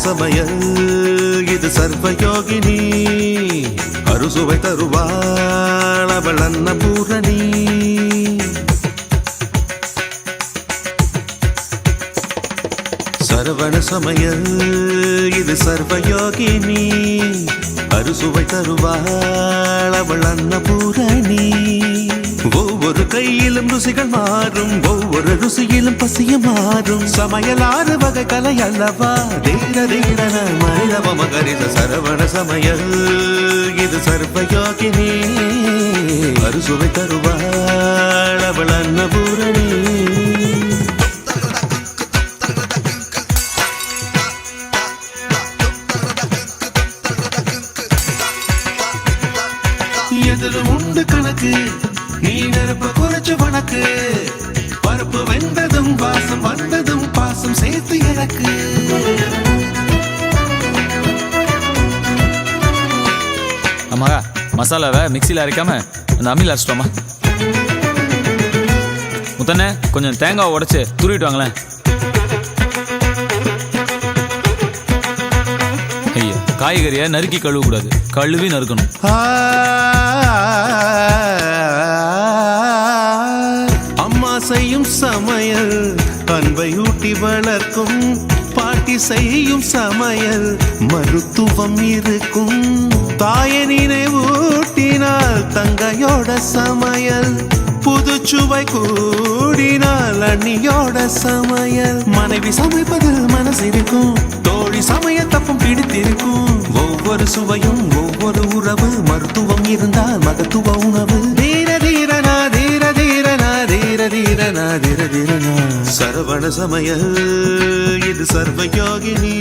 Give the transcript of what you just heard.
சமயல் இது சர்வயோகினி அறுசுவை தருவாள் அவள் அன்னபூரணி சரவண சமயல் இது சர்வயோகினி அறுசுவை தருவாள் அவள் அன்னபூரணி ஒவ்வொரு கையிலும் ருசிகள் மாறும் ஒவ்வொரு ருசியிலும் பசியும் மாறும் சமையல் 6 வகை கலை அல்லவா தீர தீரன மனிதவ மகரித சரவண சமயல் இது சர்வயோகினி அறுசுவை தருவாள் அவள் அன்னபூரணி எதிலும் உண்டு கணக்கு நீ நெருப்ப குறைச்சு வணக்கு பருப்பு வெந்ததும் வாசம் வந்ததும் பாசம் சேர்த்து எனக்கு அம்மா மசாலாவை மிக்சியில் அரைக்காம அந்த அம்மியில் அரைச்சிட்டோமா முத்தண்ணே கொஞ்சம் தேங்காய் உடைச்சு துருவிட்டு வாங்களேன் ஐயா காய்கறியை நறுக்கி கழுவக்கூடாது கழுவி நறுக்கணும் அம்மா செய்யும் சமையல் அன்பை ஊட்டி வளர்க்கும் பாட்டி செய்யும் சமையல் மருத்துவம் இருக்கும் தாயை நினைவூட்டினால் தங்கையோட சமையல் புதுச்சுவை கூடினால் அண்ணியோட சமையல் மனைவி சமைப்பதில் மனசிருக்கும் தோழி சமைய தப்பும் பிடித்திருக்கும் ஒவ்வொரு சுவையும் ஒவ்வொரு உறவு மருத்துவம் இருந்தால் மகத்துவ உணவு தீர தீரனா தீர தீரனா தீர தீரனா தீர தீரனா சரவண சமயல் இது சர்வயோகினி